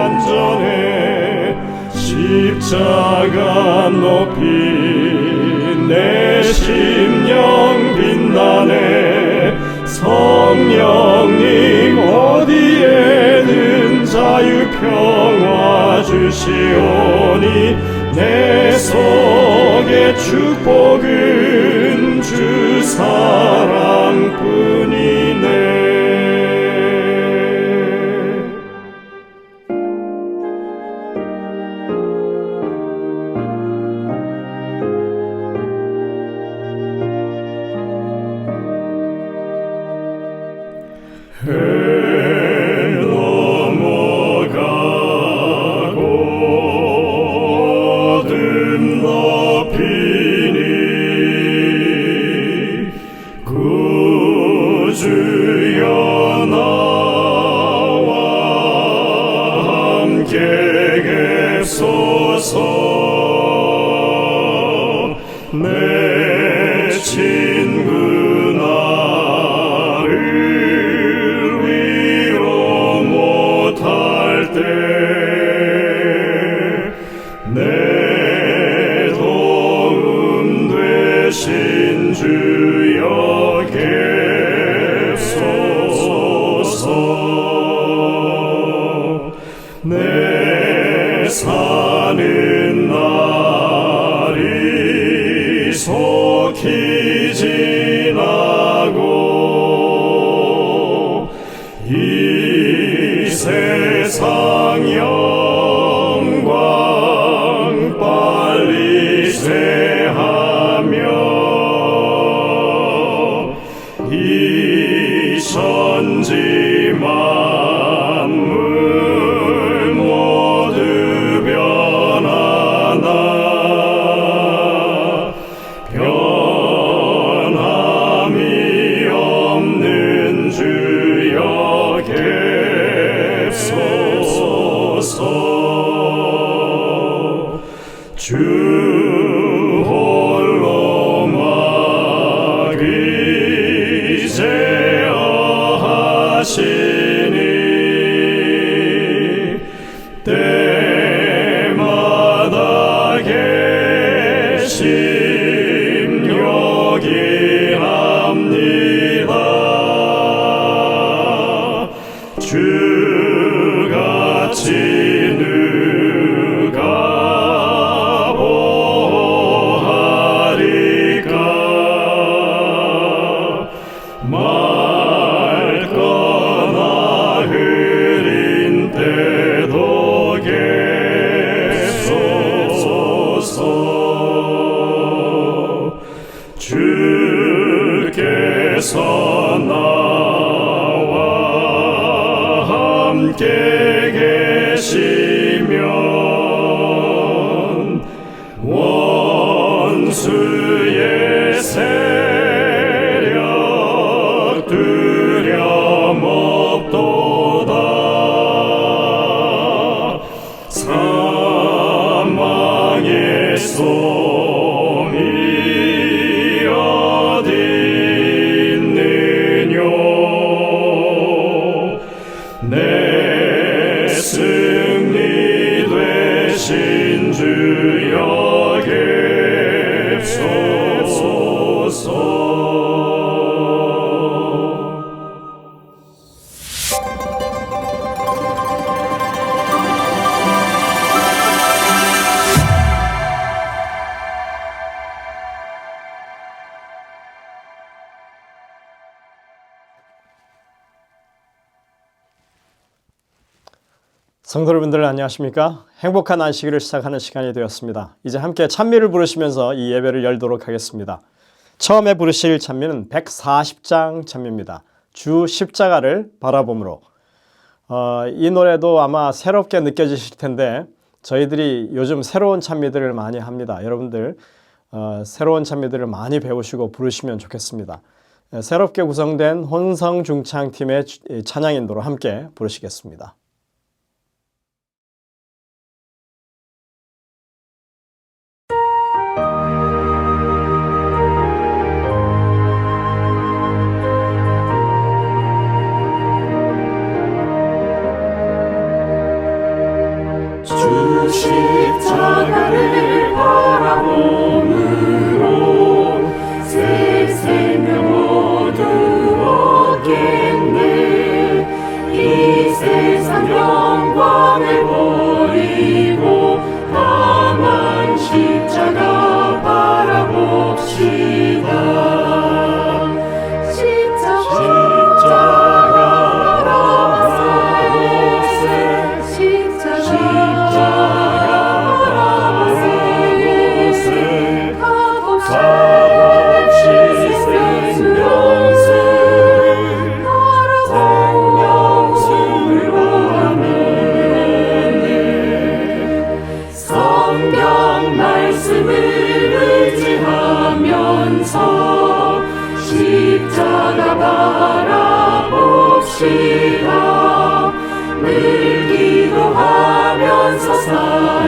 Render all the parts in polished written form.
완전해. 십자가 높이 내 심령 빛나네. 성령님 어디에든 자유평화 주시오니 내 속의 축복은 주 사랑뿐이네. 해 넘어가고 어둠 덮이니 구주여 나와 함께 계소서. 내 친구 나를 위로 못할 때 내 도움 되신 주여 계소서. 내 사는 날이 속히 지나고 이 세상 영광 빨리 쇠하며 이 천지 만물 모두 변하나 변함이 없는 주여 계소서. 주 홀로 막이제어하시니 때마다 계심 여기합니다. 주같이 누가 보하리까. 맑거나 흐린 때도 계소서. 주께서 나와 함께 계시면 원수의 세력 두려움 없도다. 사망의 솜이 어디 있느뇨. 내 승리 되신 주여 계소서. 성도 여러분들 안녕하십니까? 행복한 안식일을 시작하는 시간이 되었습니다. 이제 함께 찬미를 부르시면서 이 예배를 열도록 하겠습니다. 처음에 부르실 찬미는 140장 찬미입니다. 주 십자가를 바라봄으로. 이 노래도 아마 새롭게 느껴지실 텐데 저희들이 요즘 새로운 찬미들을 많이 합니다. 여러분들 새로운 찬미들을 많이 배우시고 부르시면 좋겠습니다. 새롭게 구성된 혼성중창팀의 찬양 인도로 함께 부르시겠습니다.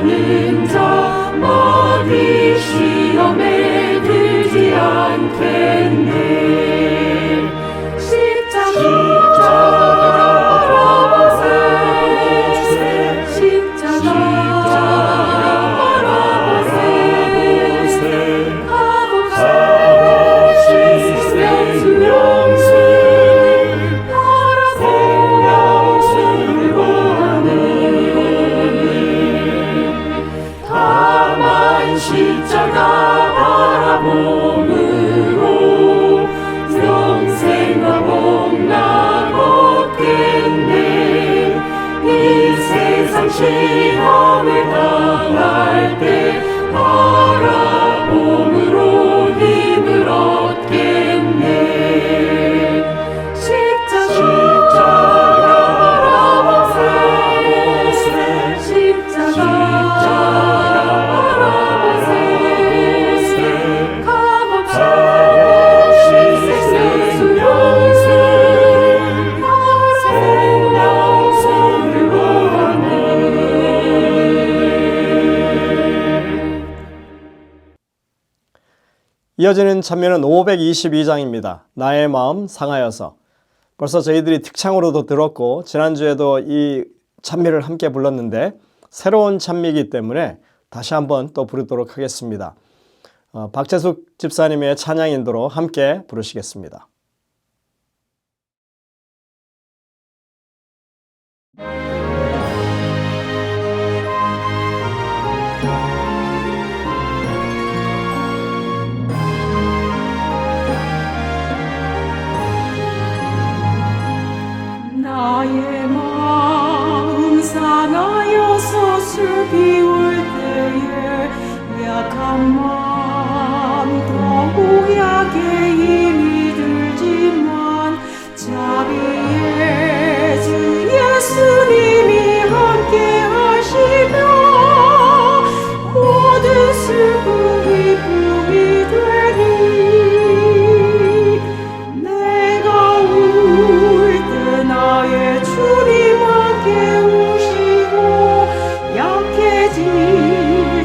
사랑하는 자 어디 시험에 들지 않겠네. 십자가 바라봄으로 영생과 복락 얻겠네. 이 세상 시험을 당할 때 바라봄으로 힘을 얻겠네. 십자가 바라보세. 십자가 이어지는 찬미는 522장입니다. 나의 마음 상하여서. 벌써 저희들이 특창으로도 들었고 지난주에도 이 찬미를 함께 불렀는데 새로운 찬미이기 때문에 다시 한번 또 부르도록 하겠습니다. 박재숙 집사님의 찬양 인도로 함께 부르시겠습니다. 나의 마음 상하여서 슬비울 때에 약한 마음 고약에 힘이 들지만 자비의 주 예수님이 함께 하시며 모든 슬픔 기쁨이 되리. 내가 울 때 나의 주님 함께 우시고 약해질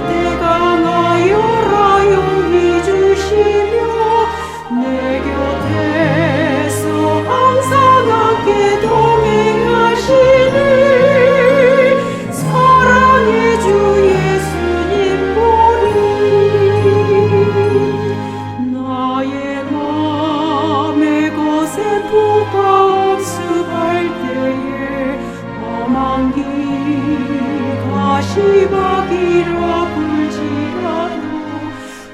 때 강하여라 용기 주시며 내 곁에서 항상 함께 동행하시는 사랑의 주 예수님 보리. 나의 맘의 거센 폭파 억습할 때에 험한 길과 시박이라 불지라도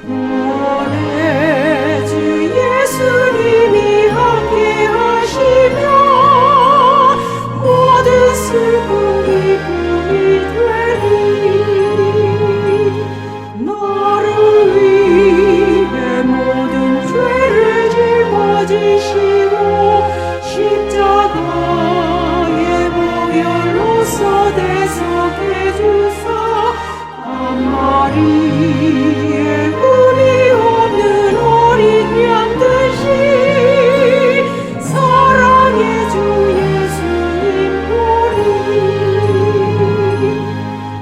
구원의 주 예수님이 함께 하시며 모든 슬픔 기쁨이 되리. 나를 위해 모든 죄를 짊어지시고 십자가의 보혈로서 대속해 주사 한 마리의 의미 없는 어린 양 되시 사랑의 주 예수님 보리.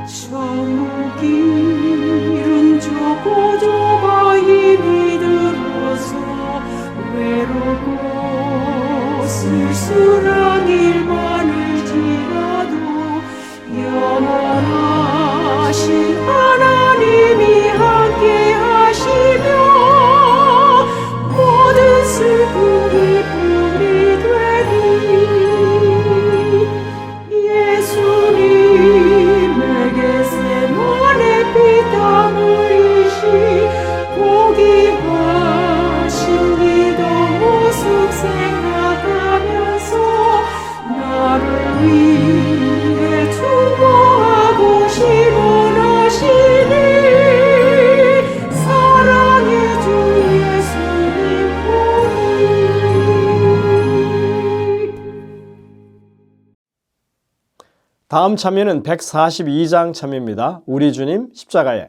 천국 길은 좁고 좁아 힘이 들어서 외롭고 쓸쓸한 일 많을지라도 영원하신 하나님이 함께 하시며 모든 슬픔 기쁨이 되리. 예수님에게 세만의 피땀 흘리시 복이 하신 기도 모습 생각하면서 나를 위해 충고하고 시원하시니 사랑의 주 예수님 보리. 다음 찬미는 142장 찬미입니다. 우리 주님 십자가에.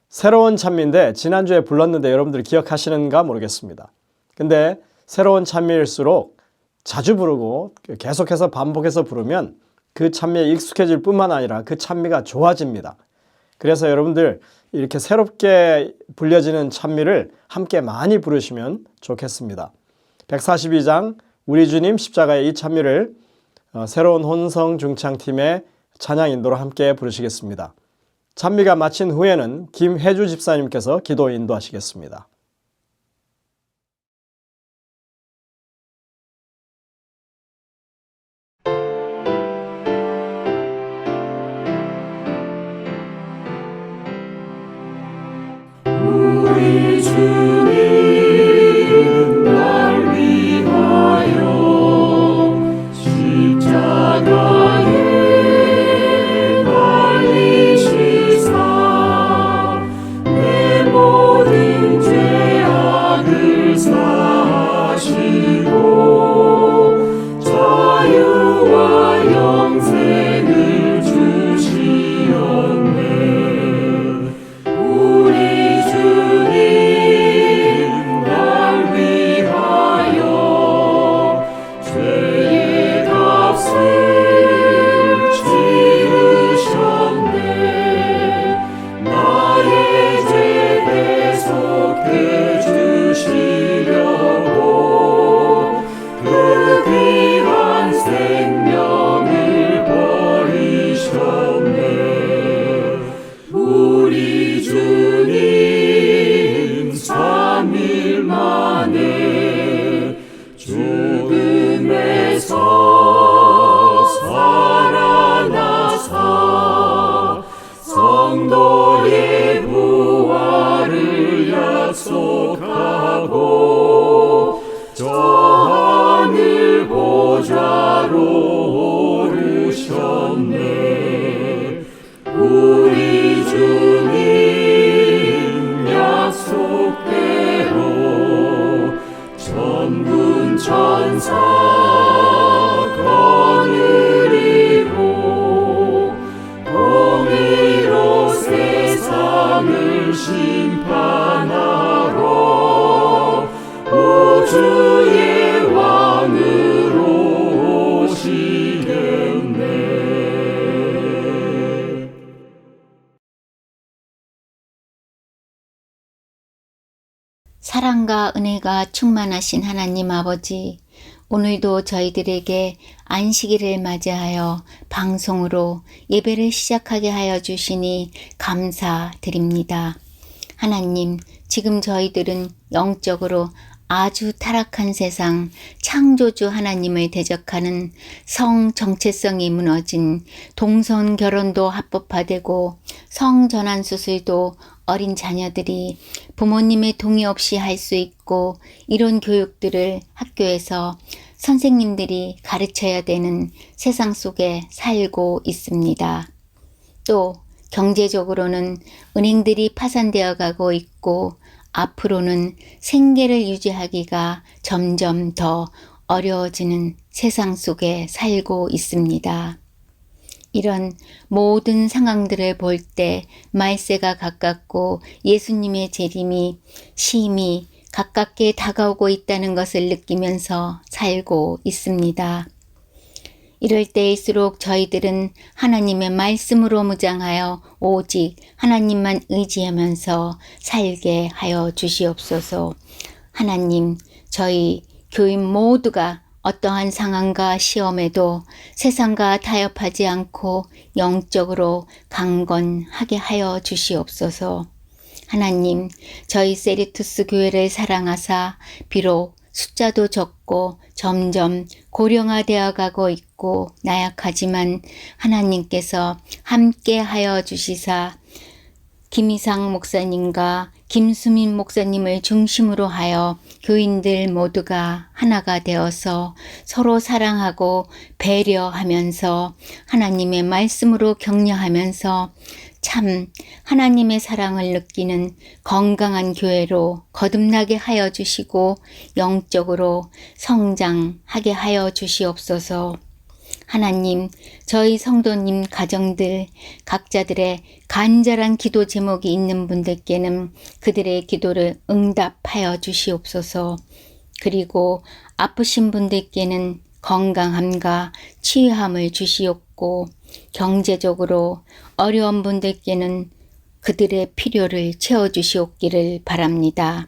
새로운 찬미인데 지난주에 불렀는데 여러분들 기억하시는가 모르겠습니다. 근데 새로운 찬미일수록 자주 부르고 계속해서 반복해서 부르면 그 찬미에 익숙해질 뿐만 아니라 그 찬미가 좋아집니다. 그래서 여러분들 이렇게 새롭게 불려지는 찬미를 함께 많이 부르시면 좋겠습니다. 142장 우리 주님 십자가의 이 찬미를 새로운 혼성 중창팀의 찬양 인도로 함께 부르시겠습니다. 찬미가 마친 후에는 김혜주 집사님께서 기도 인도하시겠습니다. 우리 주님 날 위하여 십자가에 달리시사 내 모든 죄악을 사하시고 자유와 영생을 주시었네. 우리 주님 날 위하여 죄의 값을 치르셨네. 나의 죄 대속해 주시려고 그 귀한 생명을 버리셨네. 우리 주님 3일 만에 죽음에서 살아나사 성도의 부활을 약속하고 저 하늘 보좌로 오르셨네. 우리 주님 약속대로 천군 천사 거느리고 공의로 세상을 심판하러 우주의 왕으로 오시겠네. 사랑과 은혜가 충만하신 하나님 아버지, 오늘도 저희들에게 안식일을 맞이하여 방송으로 예배를 시작하게 하여 주시니 감사드립니다. 하나님, 지금 저희들은 영적으로 아주 타락한 세상 창조주 하나님을 대적하는 성 정체성이 무너진 동성 결혼도 합법화되고 성 전환 수술도 어린 자녀들이 부모님의 동의 없이 할 수 있고 이런 교육들을 학교에서 선생님들이 가르쳐야 되는 세상 속에 살고 있습니다. 또 경제적으로는 은행들이 파산되어 가고 있고 앞으로는 생계를 유지하기가 점점 더 어려워지는 세상 속에 살고 있습니다. 이런 모든 상황들을 볼 때 말세가 가깝고 예수님의 재림이 심히 가깝게 다가오고 있다는 것을 느끼면서 살고 있습니다. 이럴 때일수록 저희들은 하나님의 말씀으로 무장하여 오직 하나님만 의지하면서 살게 하여 주시옵소서. 하나님, 저희 교인 모두가 어떠한 상황과 시험에도 세상과 타협하지 않고 영적으로 강건하게 하여 주시옵소서. 하나님, 저희 세리투스 교회를 사랑하사 비록 숫자도 적고 점점 고령화되어 가고 있고 나약하지만 하나님께서 함께 하여 주시사 김이상 목사님과 김수민 목사님을 중심으로 하여 교인들 모두가 하나가 되어서 서로 사랑하고 배려하면서 하나님의 말씀으로 격려하면서 참 하나님의 사랑을 느끼는 건강한 교회로 거듭나게 하여 주시고 영적으로 성장하게 하여 주시옵소서. 하나님, 저희 성도님 가정들 각자들의 간절한 기도 제목이 있는 분들께는 그들의 기도를 응답하여 주시옵소서. 그리고 아프신 분들께는 건강함과 치유함을 주시옵고 경제적으로 어려운 분들께는 그들의 필요를 채워주시옵기를 바랍니다.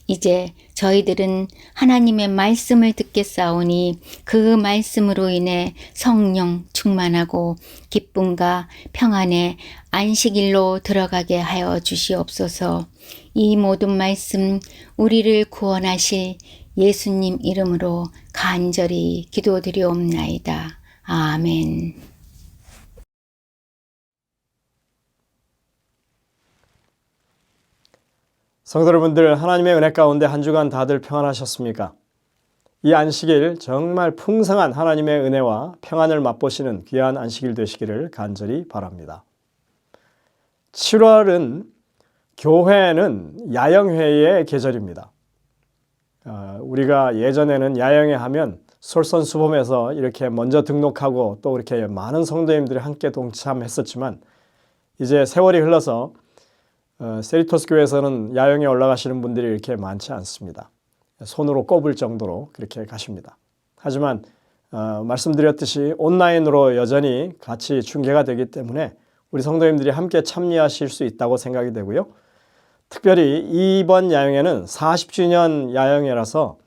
이제 저희들은 하나님의 말씀을 듣겠사오니 그 말씀으로 인해 성령 충만하고 기쁨과 평안의 안식일로 들어가게 하여 주시옵소서. 이 모든 말씀 우리를 구원하실 예수님 이름으로 간절히 기도드리옵나이다. 아멘. 성도 여러분들, 하나님의 은혜 가운데 한 주간 다들 평안하셨습니까? 이 안식일 정말 풍성한 하나님의 은혜와 평안을 맛보시는 귀한 안식일 되시기를 간절히 바랍니다. 7월은 교회는 야영회의 계절입니다. 우리가 예전에는 야영회 하면 솔선수범해서 이렇게 먼저 등록하고 또 이렇게 많은 성도님들이 함께 동참했었지만 이제 세월이 흘러서 세리토스 교회에서는 야영에 올라가시는 분들이 이렇게 많지 않습니다. 손으로 꼽을 정도로 그렇게 가십니다. 하지만 말씀드렸듯이 온라인으로 여전히 같이 중계가 되기 때문에 우리 성도님들이 함께 참여하실 수 있다고 생각이 되고요. 특별히 이번 야영회는 40주년 야영회라서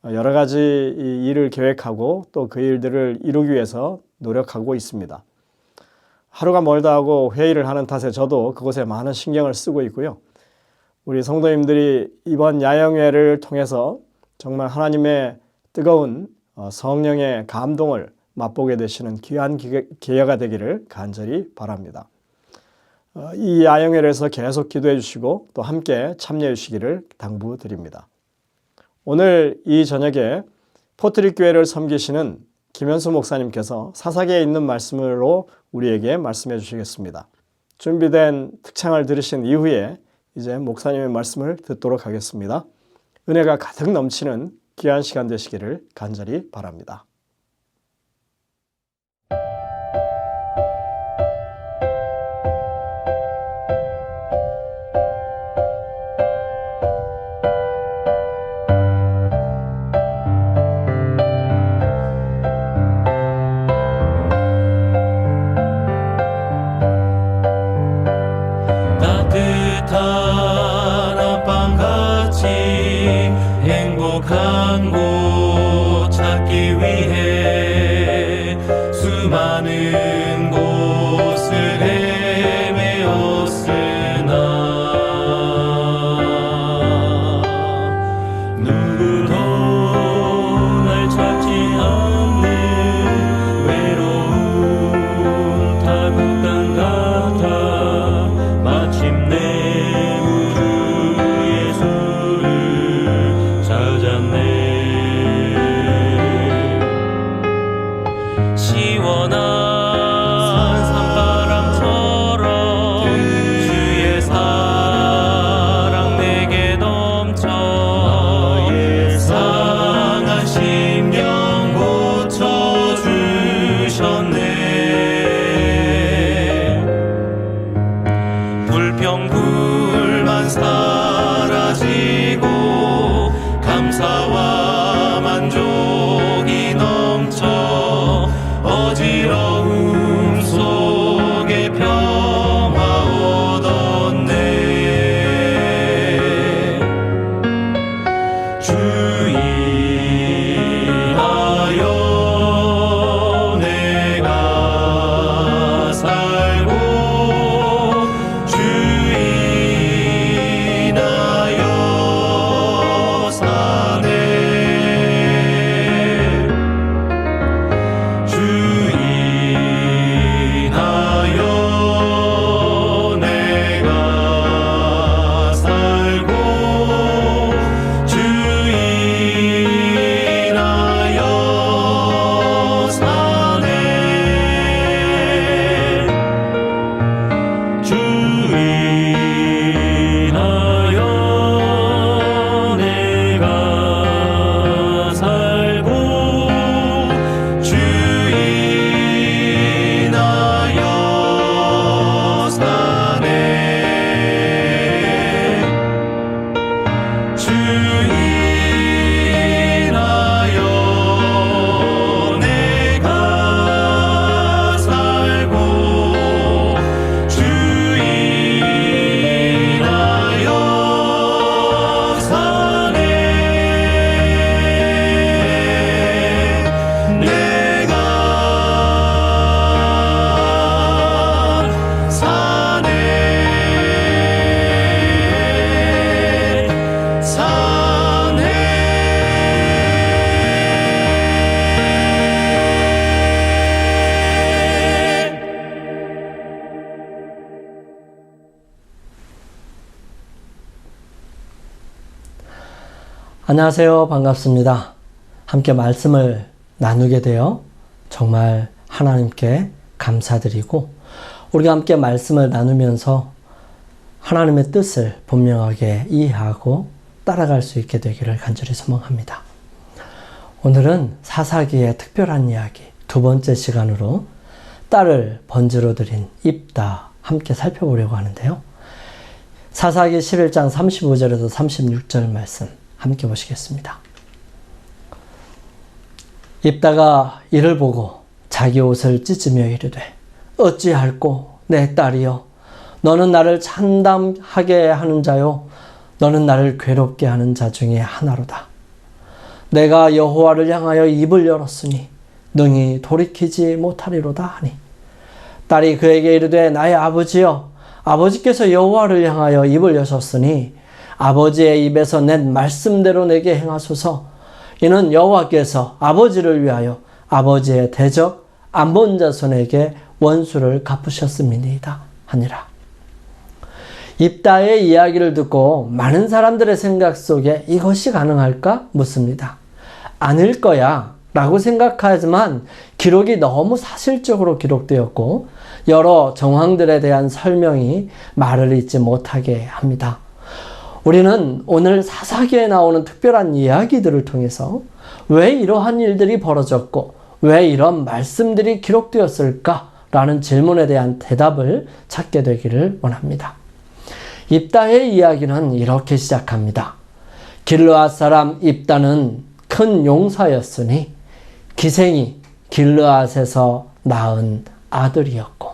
여러 가지 일을 계획하고 또 그 일들을 이루기 위해서 노력하고 있습니다. 하루가 멀다 하고 회의를 하는 탓에 저도 그곳에 많은 신경을 쓰고 있고요. 우리 성도님들이 이번 야영회를 통해서 정말 하나님의 뜨거운 성령의 감동을 맛보게 되시는 귀한 기회가 되기를 간절히 바랍니다. 이 야영회를 해서 계속 기도해 주시고 또 함께 참여해 주시기를 당부드립니다. 오늘 이 저녁에 포트릭 교회를 섬기시는 김현수 목사님께서 사사기에 있는 말씀으로 우리에게 말씀해 주시겠습니다. 준비된 특창을 들으신 이후에 이제 목사님의 말씀을 듣도록 하겠습니다. 은혜가 가득 넘치는 귀한 시간 되시기를 간절히 바랍니다. 따뜻한 안방같이 행복한 곳 찾기 위해 수많은 곳을 헤매었으나 누구도 날 찾지 않는 외로운 타국간 같아 마침내 우주 예수를 찾았네. 시원한 산바람처럼 주의 사랑 내게 넘쳐 나의 상한 심령 고쳐주셨네. 불평불만 사라지고 감사와 만족이 넘쳐 어지러운 안녕하세요. 반갑습니다. 함께 말씀을 나누게 되어 정말 하나님께 감사드리고 우리가 함께 말씀을 나누면서 하나님의 뜻을 분명하게 이해하고 따라갈 수 있게 되기를 간절히 소망합니다. 오늘은 사사기의 특별한 이야기 두 번째 시간으로 딸을 번지로 드린 입다 함께 살펴보려고 하는데요. 사사기 11장 35절에서 36절 말씀 함께 보시겠습니다. 입다가 이를 보고 자기 옷을 찢으며 이르되 어찌할꼬 내 딸이여 너는 나를 참담하게 하는 자요 너는 나를 괴롭게 하는 자 중에 하나로다. 내가 여호와를 향하여 입을 열었으니 능히 돌이키지 못하리로다 하니 딸이 그에게 이르되 나의 아버지여 아버지께서 여호와를 향하여 입을 여셨으니 아버지의 입에서 낸 말씀대로 내게 행하소서. 이는 여호와께서 아버지를 위하여 아버지의 대적 암몬 자손에게 원수를 갚으셨음이니이다 하니라. 입다의 이야기를 듣고 많은 사람들의 생각 속에 이것이 가능할까 묻습니다. 아닐 거야 라고 생각하지만 기록이 너무 사실적으로 기록되었고 여러 정황들에 대한 설명이 말을 잇지 못하게 합니다. 우리는 오늘 사사기에 나오는 특별한 이야기들을 통해서 왜 이러한 일들이 벌어졌고 왜 이런 말씀들이 기록되었을까라는 질문에 대한 대답을 찾게 되기를 원합니다. 입다의 이야기는 이렇게 시작합니다. 길르앗 사람 입다는 큰 용사였으니 기생이 길르앗에서 낳은 아들이었고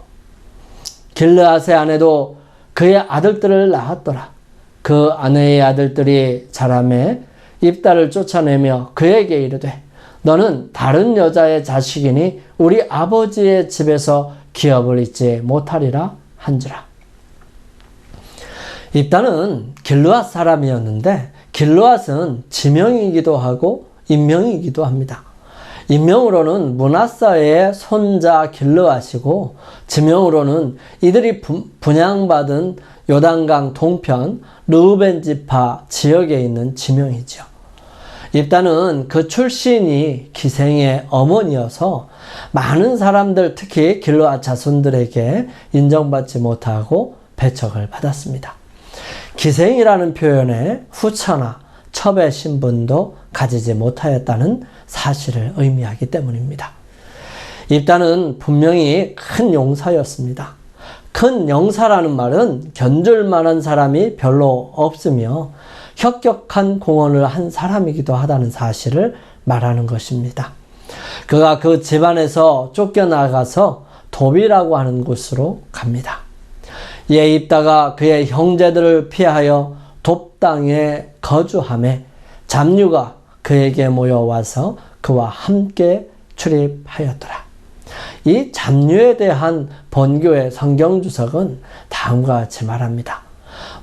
길르앗의 아내도 그의 아들들을 낳았더라. 그 아내의 아들들이 자라매 입다를 쫓아내며 그에게 이르되 너는 다른 여자의 자식이니 우리 아버지의 집에서 기업을 잇지 못하리라 한지라. 입다는 길르앗 사람이었는데 길르앗은 지명이기도 하고 인명이기도 합니다. 인명으로는 므낫사의 손자 길르앗이고 지명으로는 이들이 분양받은 요단강 동편 르우벤 지파 지역에 있는 지명이죠. 입다는 그 출신이 기생의 어머니여서 많은 사람들 특히 길르앗 자손들에게 인정받지 못하고 배척을 받았습니다. 기생이라는 표현에 후처나 첩의 신분도 가지지 못하였다는 사실을 의미하기 때문입니다. 입다는 분명히 큰 용사였습니다. 큰 용사라는 말은 견줄 만한 사람이 별로 없으며 혁혁한 공헌을 한 사람이기도 하다는 사실을 말하는 것입니다. 그가 그 집안에서 쫓겨나가서 도비라고 하는 곳으로 갑니다. 이에 입다가 그의 형제들을 피하여 돕당에 거주하매 잡류가 그에게 모여와서 그와 함께 출입하였더라. 이 잡류에 대한 본교의 성경주석은 다음과 같이 말합니다.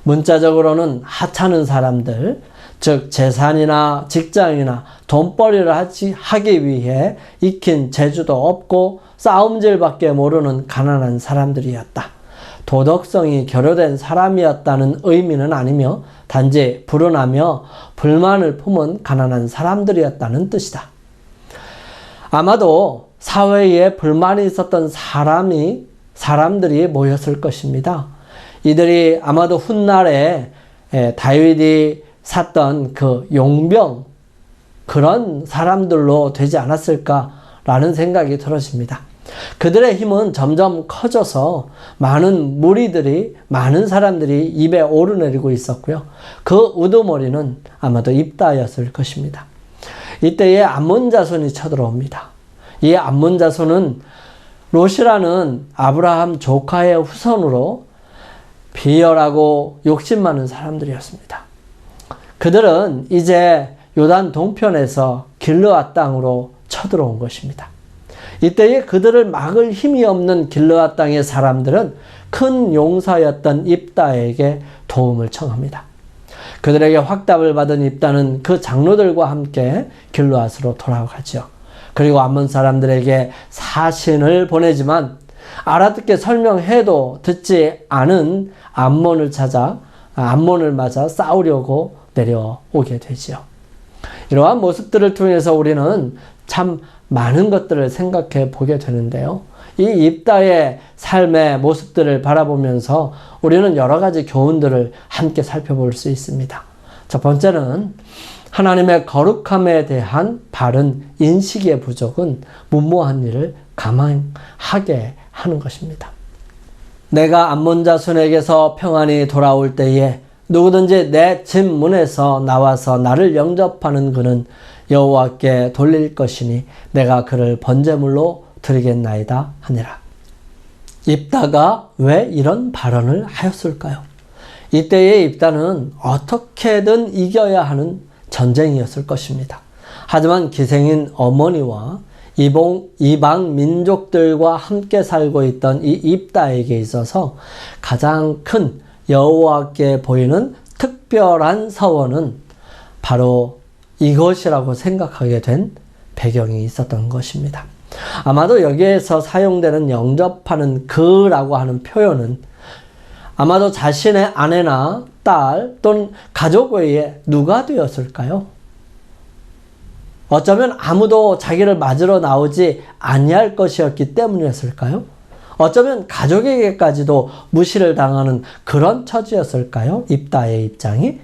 문자적으로는 하찮은 사람들, 즉 재산이나 직장이나 돈벌이를 하기 위해 익힌 재주도 없고 싸움질밖에 모르는 가난한 사람들이었다. 도덕성이 결여된 사람이었다는 의미는 아니며 단지 불운하며 불만을 품은 가난한 사람들이었다는 뜻이다. 아마도 사회에 불만이 있었던 사람들이 모였을 것입니다. 이들이 아마도 훗날에 다윗이 샀던 그 용병 그런 사람들로 되지 않았을까라는 생각이 들어집니다. 그들의 힘은 점점 커져서 많은 무리들이 많은 사람들이 입에 오르내리고 있었고요. 그 우두머리는 아마도 입다였을 것입니다. 이때에 암몬 자손이 쳐들어옵니다. 이 암몬 자손은 롯이라는 아브라함 조카의 후손으로 비열하고 욕심 많은 사람들이었습니다. 그들은 이제 요단 동편에서 길르앗 땅으로 쳐들어온 것입니다. 이때에 그들을 막을 힘이 없는 길르앗 땅의 사람들은 큰 용사였던 입다에게 도움을 청합니다. 그들에게 확답을 받은 입다는 그 장로들과 함께 길르앗으로 돌아가죠. 그리고 암몬 사람들에게 사신을 보내지만 알아듣게 설명해도 듣지 않은 암몬을 맞아 싸우려고 내려오게 되지요. 이러한 모습들을 통해서 우리는 참 많은 것들을 생각해 보게 되는데요. 이 입다의 삶의 모습들을 바라보면서 우리는 여러 가지 교훈들을 함께 살펴볼 수 있습니다. 첫 번째는 하나님의 거룩함에 대한 바른 인식의 부족은 무모한 일을 감행하게 하는 것입니다. 내가 암몬 자손에게서 평안히 돌아올 때에 누구든지 내 집 문에서 나와서 나를 영접하는 그는 여호와께 돌릴 것이니 내가 그를 번제물로 드리겠나이다 하니라. 입다가 왜 이런 발언을 하였을까요? 이때의 입다는 어떻게든 이겨야 하는 전쟁이었을 것입니다. 하지만 기생인 어머니와 이방 민족들과 함께 살고 있던 이 입다에게 있어서 가장 큰 여호와께 보이는 특별한 서원은 바로 이것이라고 생각하게 된 배경이 있었던 것입니다. 아마도 여기에서 사용되는 영접하는 그라고 하는 표현은 아마도 자신의 아내나 딸 또는 가족 외에 누가 되었을까요? 어쩌면 아무도 자기를 맞으러 나오지 아니할 것이었기 때문이었을까요? 어쩌면 가족에게까지도 무시를 당하는 그런 처지였을까요? 입다의 입장이?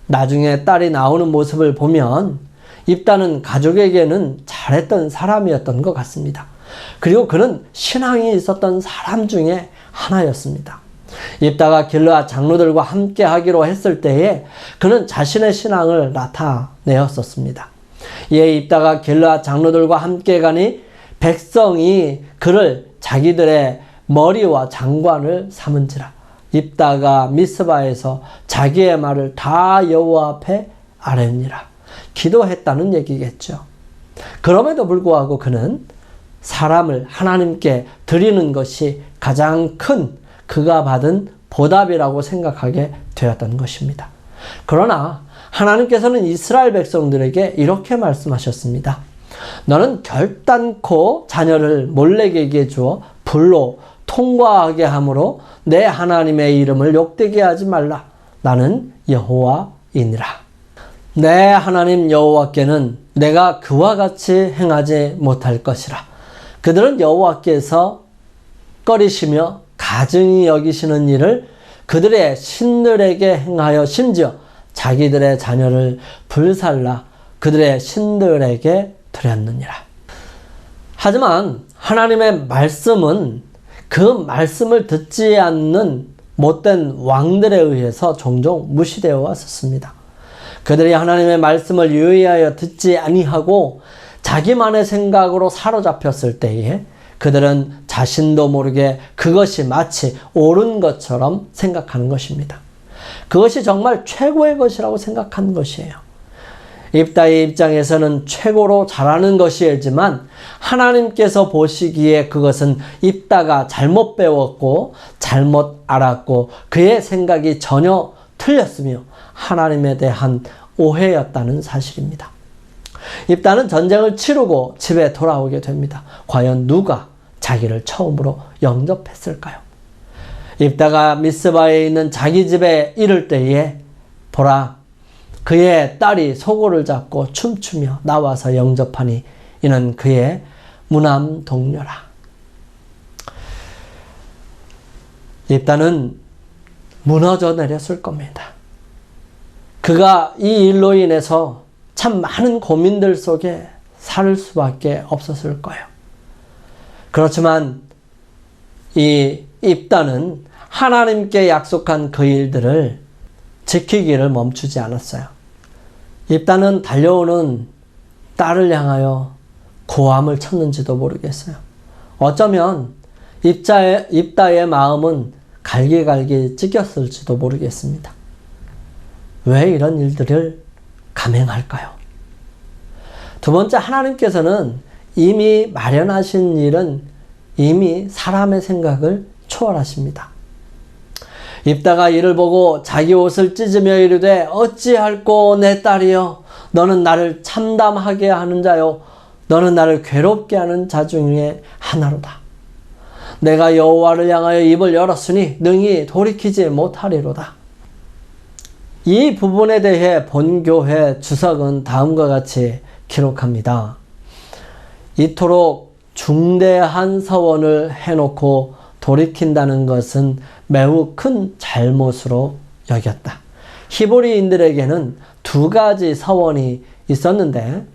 나중에 딸이 나오는 모습을 보면 입다는 가족에게는 잘했던 사람이었던 것 같습니다. 그리고 그는 신앙이 있었던 사람 중에 하나였습니다. 입다가 길르앗 장로들과 함께 하기로 했을 때에 그는 자신의 신앙을 나타내었었습니다. 이에 입다가 길르앗 장로들과 함께 가니 백성이 그를 자기들의 머리와 장관을 삼은지라. 입다가 미스바에서 자기의 말을 다 여호와 앞에 아뢰니라. 기도했다는 얘기겠죠. 그럼에도 불구하고 그는 사람을 하나님께 드리는 것이 가장 큰 그가 받은 보답이라고 생각하게 되었던 것입니다. 그러나 하나님께서는 이스라엘 백성들에게 이렇게 말씀하셨습니다. 너는 결단코 자녀를 몰렉에게 주어 불로 통과하게 함으로 내 하나님의 이름을 욕되게 하지 말라. 나는 여호와이니라. 내 하나님 여호와께는 내가 그와 같이 행하지 못할 것이라. 그들은 여호와께서 꺼리시며 가증히 여기시는 일을 그들의 신들에게 행하여 심지어 자기들의 자녀를 불살라 그들의 신들에게 드렸느니라. 하지만 하나님의 말씀은 그 말씀을 듣지 않는 못된 왕들에 의해서 종종 무시되어 왔었습니다. 그들이 하나님의 말씀을 유의하여 듣지 아니하고 자기만의 생각으로 사로잡혔을 때에 그들은 자신도 모르게 그것이 마치 옳은 것처럼 생각하는 것입니다. 그것이 정말 최고의 것이라고 생각하는 것이에요. 입다의 입장에서는 최고로 잘하는 것이지만 하나님께서 보시기에 그것은 입다가 잘못 배웠고 잘못 알았고 그의 생각이 전혀 틀렸으며 하나님에 대한 오해였다는 사실입니다. 입다는 전쟁을 치르고 집에 돌아오게 됩니다. 과연 누가 자기를 처음으로 영접했을까요? 입다가 미스바에 있는 자기 집에 이를 때에 보라, 그의 딸이 소고를 잡고 춤추며 나와서 영접하니 이는 그의 무남 동료라. 입다는 무너져 내렸을 겁니다. 그가 이 일로 인해서 참 많은 고민들 속에 살 수밖에 없었을 거예요. 그렇지만 이 입다는 하나님께 약속한 그 일들을 지키기를 멈추지 않았어요. 입다는 달려오는 딸을 향하여 고함을 쳤는지도 모르겠어요. 어쩌면 입다의 마음은 갈기갈기 찢겼을지도 모르겠습니다. 왜 이런 일들을 감행할까요? 두 번째, 하나님께서는 이미 마련하신 일은 이미 사람의 생각을 초월하십니다. 입다가 이를 보고 자기 옷을 찢으며 이르되 어찌할꼬 내 딸이여 너는 나를 참담하게 하는 자요 너는 나를 괴롭게 하는 자 중에 하나로다. 내가 여호와를 향하여 입을 열었으니 능히 돌이키지 못하리로다. 이 부분에 대해 본교회 주석은 다음과 같이 기록합니다. 이토록 중대한 서원을 해놓고 돌이킨다는 것은 매우 큰 잘못으로 여겼다. 히브리인들에게는 두 가지 서원이 있었는데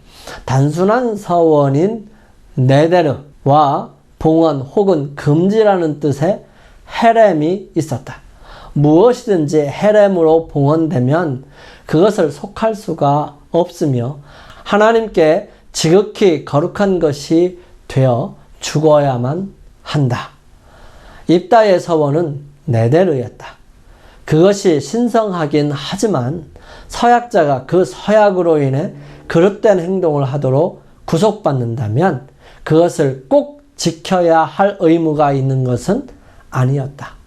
단순한 서원인 네데르와 봉헌 혹은 금지라는 뜻의 헤렘이 있었다. 무엇이든지 헤렘으로 봉헌되면 그것을 속할 수가 없으며 하나님께 지극히 거룩한 것이 되어 죽어야만 한다. 입다의 서원은 네데르였다. 그것이 신성하긴 하지만 서약자가 그 서약으로 인해 그릇된 행동을 하도록 구속받는다면 그것을 꼭 지켜야 할 의무가 있는 것은 아니었다.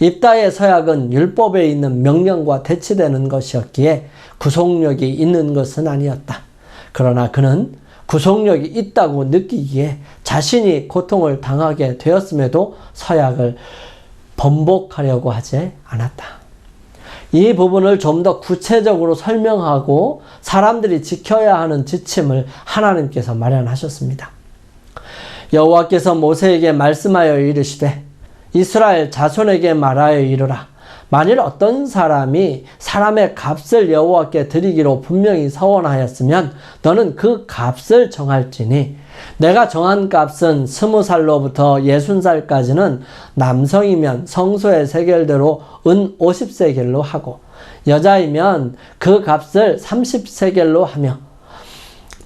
입다의 서약은 율법에 있는 명령과 대치되는 것이었기에 구속력이 있는 것은 아니었다. 그러나 그는 구속력이 있다고 느끼기에 자신이 고통을 당하게 되었음에도 서약을 번복하려고 하지 않았다. 이 부분을 좀 더 구체적으로 설명하고 사람들이 지켜야 하는 지침을 하나님께서 마련하셨습니다. 여호와께서 모세에게 말씀하여 이르시되 이스라엘 자손에게 말하여 이르라. 만일 어떤 사람이 사람의 값을 여호와께 드리기로 분명히 서원하였으면 너는 그 값을 정할지니 내가 정한 값은 20살로부터 60살까지는 남성이면 성소의 세겔대로 은 50세겔로 하고 여자이면 그 값을 30세겔로 하며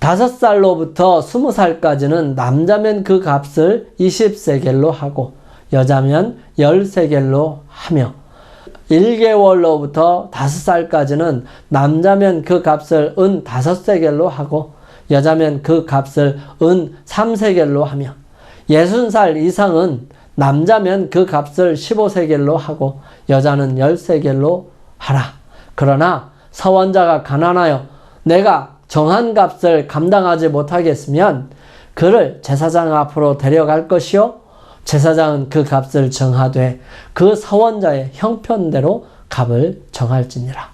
5살로부터 20살까지는 남자면 그 값을 20세겔로 하고 여자면 10세겔로 하며 1개월로부터 5살까지는 남자면 그 값을 은 5세겔로 하고 여자면 그 값을 은 3세겔로 하며 60살 이상은 남자면 그 값을 15세겔로 하고 여자는 10세겔로 하라. 그러나 서원자가 가난하여 내가 정한 값을 감당하지 못하겠으면 그를 제사장 앞으로 데려갈 것이요 제사장은 그 값을 정하되 그 서원자의 형편대로 값을 정할지니라.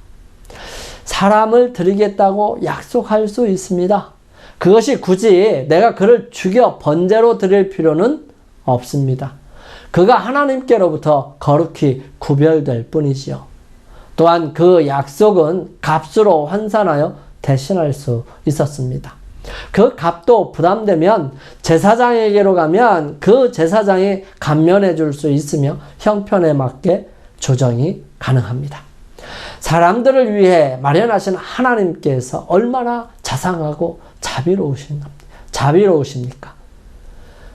사람을 드리겠다고 약속할 수 있습니다. 그것이 굳이 내가 그를 죽여 번제로 드릴 필요는 없습니다. 그가 하나님께로부터 거룩히 구별될 뿐이지요. 또한 그 약속은 값으로 환산하여 대신할 수 있었습니다. 그 값도 부담되면 제사장에게로 가면 그 제사장이 감면해 줄 수 있으며 형편에 맞게 조정이 가능합니다. 사람들을 위해 마련하신 하나님께서 얼마나 자상하고 자비로우십니까?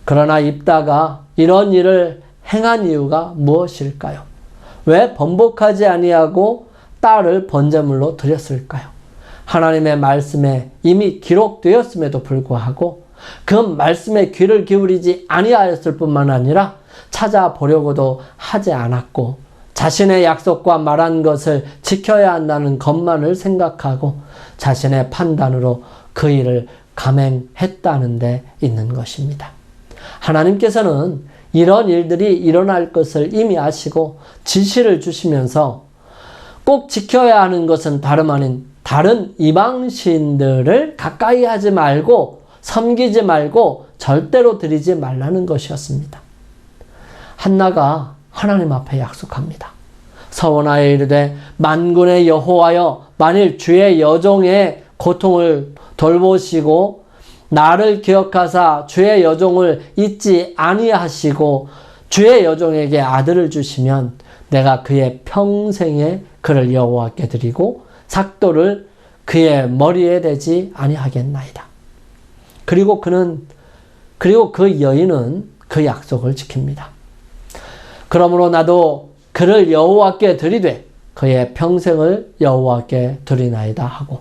그러나 입다가 이런 일을 행한 이유가 무엇일까요? 왜 번복하지 아니하고 딸을 번제물로 드렸을까요? 하나님의 말씀에 이미 기록되었음에도 불구하고 그 말씀에 귀를 기울이지 아니하였을 뿐만 아니라 찾아보려고도 하지 않았고 자신의 약속과 말한 것을 지켜야 한다는 것만을 생각하고 자신의 판단으로 그 일을 감행했다는 데 있는 것입니다. 하나님께서는 이런 일들이 일어날 것을 이미 아시고 지시를 주시면서 꼭 지켜야 하는 것은 다름 아닌 다른 이방신들을 가까이 하지 말고 섬기지 말고 절대로 드리지 말라는 것이었습니다. 한나가 하나님 앞에 약속합니다. 서원하여 이르되 만군의 여호와여 만일 주의 여종의 고통을 돌보시고 나를 기억하사 주의 여종을 잊지 아니하시고 주의 여종에게 아들을 주시면 내가 그의 평생에 그를 여호와께 드리고 삭도를 그의 머리에 대지 아니하겠나이다. 그리고 그 여인은 그 약속을 지킵니다. 그러므로 나도 그를 여호와께 드리되 그의 평생을 여호와께 드리나이다 하고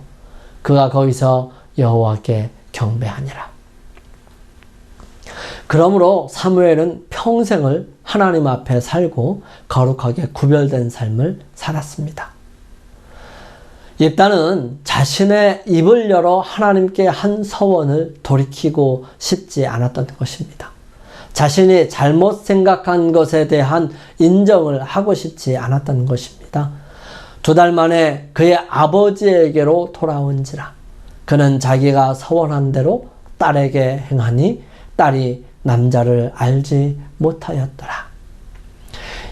그가 거기서 여호와께 경배하니라. 그러므로 사무엘은 평생을 하나님 앞에 살고 거룩하게 구별된 삶을 살았습니다. 입다는 자신의 입을 열어 하나님께 한 서원을 돌이키고 싶지 않았던 것입니다. 자신이 잘못 생각한 것에 대한 인정을 하고 싶지 않았던 것입니다. 2달 만에 그의 아버지에게로 돌아온지라. 그는 자기가 서원한 대로 딸에게 행하니 딸이 남자를 알지 못하였더라.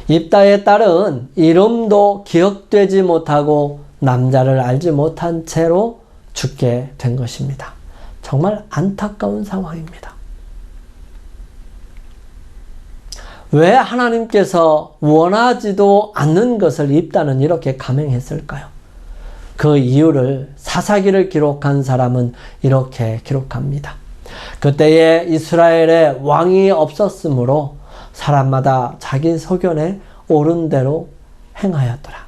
입다의 딸은 이름도 기억되지 못하고 남자를 알지 못한 채로 죽게 된 것입니다. 정말 안타까운 상황입니다. 왜 하나님께서 원하지도 않는 것을 입다는 이렇게 감행했을까요? 그 이유를 사사기를 기록한 사람은 이렇게 기록합니다. 그때에 이스라엘에 왕이 없었으므로 사람마다 자기 소견에 옳은 대로 행하였더라.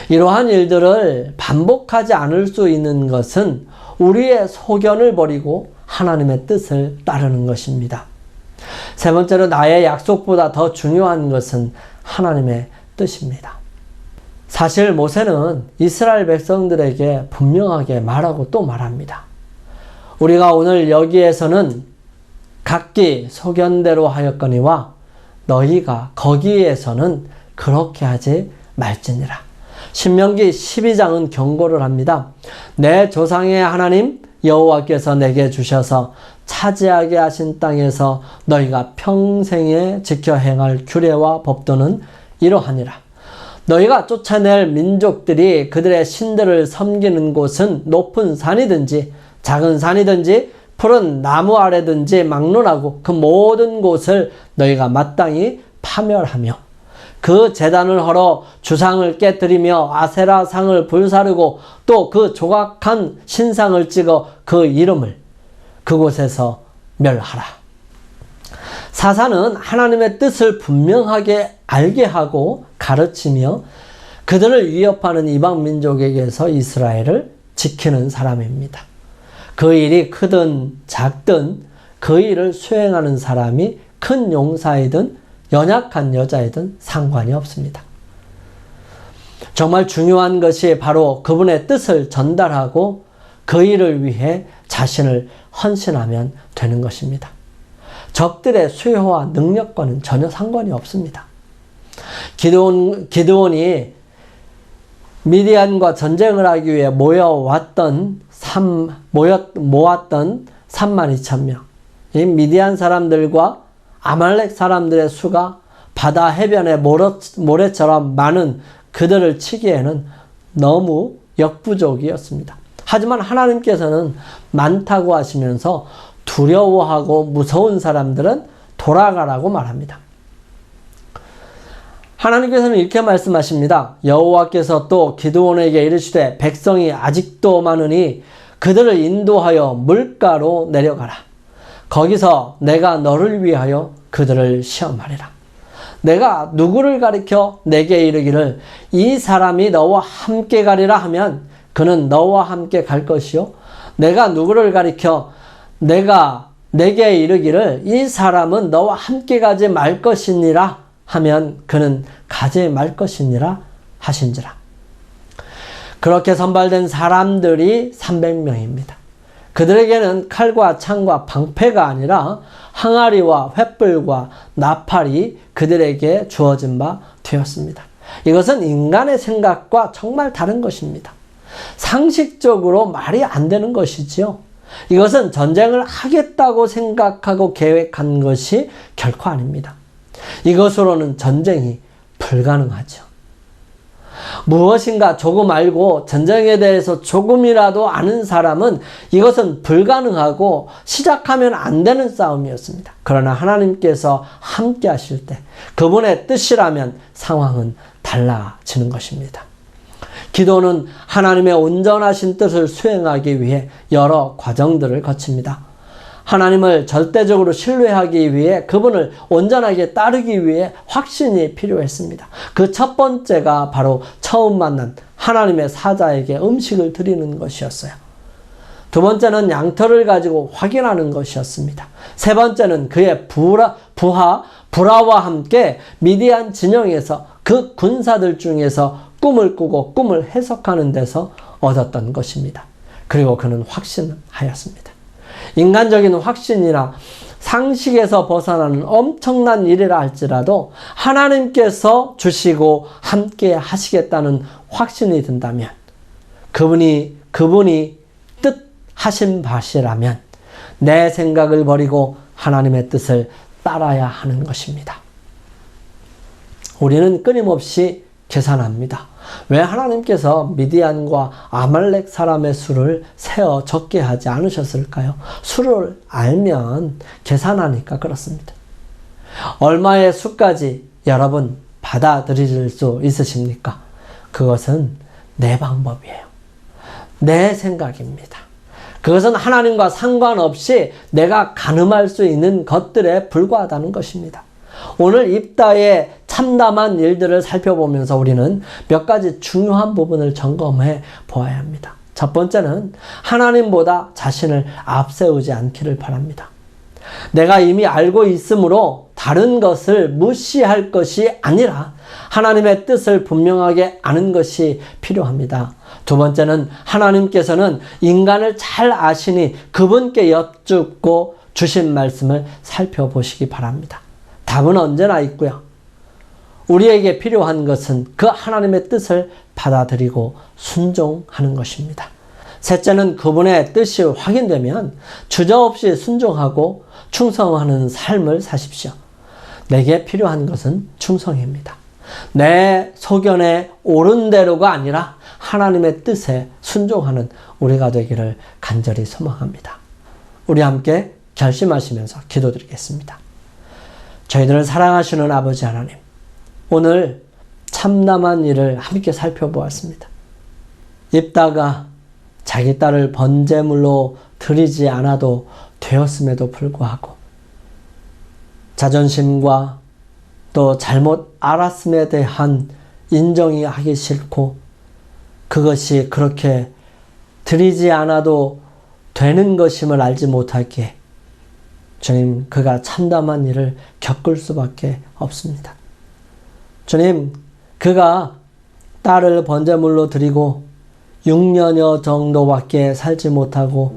이러한 일들을 반복하지 않을 수 있는 것은 우리의 소견을 버리고 하나님의 뜻을 따르는 것입니다. 세 번째로 나의 약속보다 더 중요한 것은 하나님의 뜻입니다. 사실 모세는 이스라엘 백성들에게 분명하게 말하고 또 말합니다. 우리가 오늘 여기에서는 각기 소견대로 하였거니와 너희가 거기에서는 그렇게 하지 말지니라. 신명기 12장은 경고를 합니다. 내 조상의 하나님 여호와께서 내게 주셔서 차지하게 하신 땅에서 너희가 평생에 지켜 행할 규례와 법도는 이러하니라. 너희가 쫓아낼 민족들이 그들의 신들을 섬기는 곳은 높은 산이든지 작은 산이든지 푸른 나무 아래든지 막론하고 그 모든 곳을 너희가 마땅히 파멸하며 그 제단을 헐어 주상을 깨뜨리며 아세라 상을 불사르고 또 그 조각한 신상을 찍어 그 이름을 그곳에서 멸하라. 사사는 하나님의 뜻을 분명하게 알게 하고 가르치며 그들을 위협하는 이방 민족에게서 이스라엘을 지키는 사람입니다. 그 일이 크든 작든 그 일을 수행하는 사람이 큰 용사이든 연약한 여자이든 상관이 없습니다. 정말 중요한 것이 바로 그분의 뜻을 전달하고 그 일을 위해 자신을 헌신하면 되는 것입니다. 적들의 수요와 능력과는 전혀 상관이 없습니다. 기드온이 미디안과 전쟁을 하기 위해 모았던 32,000명. 이 미디안 사람들과 아말렉 사람들의 수가 바다 해변의 모래처럼 많은 그들을 치기에는 너무 역부족이었습니다. 하지만 하나님께서는 많다고 하시면서 두려워하고 무서운 사람들은 돌아가라고 말합니다. 하나님께서는 이렇게 말씀하십니다. 여호와께서 또 기드온에게 이르시되 백성이 아직도 많으니 그들을 인도하여 물가로 내려가라. 거기서 내가 너를 위하여 그들을 시험하리라. 내가 누구를 가리켜 내게 이르기를 이 사람이 너와 함께 가리라 하면 그는 너와 함께 갈 것이요. 내가 누구를 가리켜 내가 내게 이르기를 이 사람은 너와 함께 가지 말 것이니라 하면 그는 가지 말 것이니라 하신지라. 그렇게 선발된 사람들이 300명입니다. 그들에게는 칼과 창과 방패가 아니라 항아리와 횃불과 나팔이 그들에게 주어진 바 되었습니다. 이것은 인간의 생각과 정말 다른 것입니다. 상식적으로 말이 안 되는 것이지요. 이것은 전쟁을 하겠다고 생각하고 계획한 것이 결코 아닙니다. 이것으로는 전쟁이 불가능하죠. 무엇인가 조금 알고 전쟁에 대해서 조금이라도 아는 사람은 이것은 불가능하고 시작하면 안 되는 싸움이었습니다. 그러나 하나님께서 함께 하실 때 그분의 뜻이라면 상황은 달라지는 것입니다. 기도는 하나님의 온전하신 뜻을 수행하기 위해 여러 과정들을 거칩니다. 하나님을 절대적으로 신뢰하기 위해 그분을 온전하게 따르기 위해 확신이 필요했습니다. 그 첫 번째가 바로 처음 만난 하나님의 사자에게 음식을 드리는 것이었어요. 두 번째는 양털을 가지고 확인하는 것이었습니다. 세 번째는 그의 부하와 함께 미디안 진영에서 그 군사들 중에서 꿈을 꾸고 꿈을 해석하는 데서 얻었던 것입니다. 그리고 그는 확신하였습니다. 인간적인 확신이나 상식에서 벗어나는 엄청난 일이라 할지라도 하나님께서 주시고 함께 하시겠다는 확신이 든다면, 그분이 뜻하신 바시라면 내 생각을 버리고 하나님의 뜻을 따라야 하는 것입니다. 우리는 끊임없이 계산합니다. 왜 하나님께서 미디안과 아말렉 사람의 수를 세어 적게 하지 않으셨을까요? 수를 알면 계산하니까 그렇습니다. 얼마의 수까지 여러분 받아들일 수 있으십니까? 그것은 내 방법이에요. 내 생각입니다. 그것은 하나님과 상관없이 내가 가늠할 수 있는 것들에 불과하다는 것입니다. 오늘 입다의 참담한 일들을 살펴보면서 우리는 몇 가지 중요한 부분을 점검해 보아야 합니다. 첫 번째는 하나님보다 자신을 앞세우지 않기를 바랍니다. 내가 이미 알고 있으므로 다른 것을 무시할 것이 아니라 하나님의 뜻을 분명하게 아는 것이 필요합니다. 두 번째는 하나님께서는 인간을 잘 아시니 그분께 여쭙고 주신 말씀을 살펴보시기 바랍니다. 답은 언제나 있고요. 우리에게 필요한 것은 그 하나님의 뜻을 받아들이고 순종하는 것입니다. 셋째는 그분의 뜻이 확인되면 주저없이 순종하고 충성하는 삶을 사십시오. 내게 필요한 것은 충성입니다. 내 소견에 옳은 대로가 아니라 하나님의 뜻에 순종하는 우리가 되기를 간절히 소망합니다. 우리 함께 결심하시면서 기도드리겠습니다. 저희들을 사랑하시는 아버지 하나님, 오늘 참담한 일을 함께 살펴보았습니다. 입다가 자기 딸을 번제물로 드리지 않아도 되었음에도 불구하고 자존심과 또 잘못 알았음에 대한 인정이 하기 싫고 그것이 그렇게 드리지 않아도 되는 것임을 알지 못하기에 주님, 그가 참담한 일을 겪을 수밖에 없습니다. 주님, 그가 딸을 번제물로 드리고 6년여 정도밖에 살지 못하고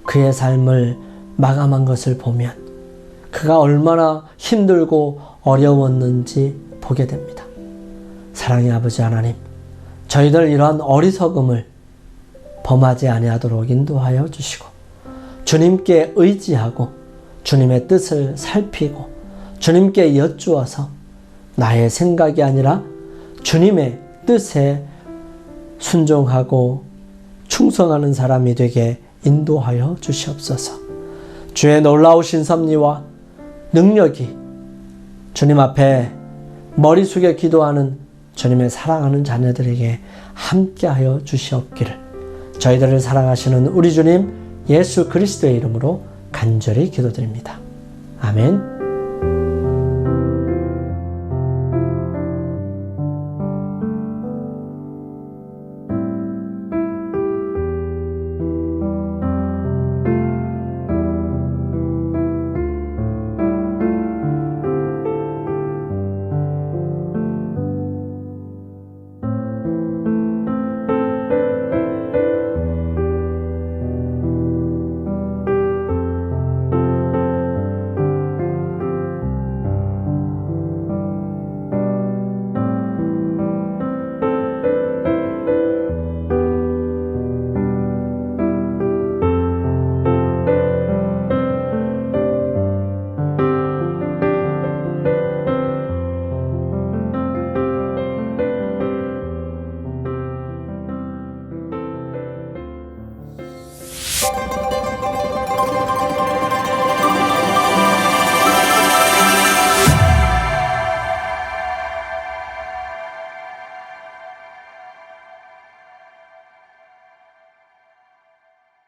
그의 삶을 마감한 것을 보면 그가 얼마나 힘들고 어려웠는지 보게 됩니다. 사랑의 아버지 하나님, 저희들 이러한 어리석음을 범하지 아니하도록 인도하여 주시고 주님께 의지하고 주님의 뜻을 살피고 주님께 여쭈어서 나의 생각이 아니라 주님의 뜻에 순종하고 충성하는 사람이 되게 인도하여 주시옵소서. 주의 놀라우신 섭리와 능력이 주님 앞에 머리 숙여 기도하는 주님의 사랑하는 자녀들에게 함께하여 주시옵기를 저희들을 사랑하시는 우리 주님 예수 그리스도의 이름으로 간절히 기도드립니다. 아멘.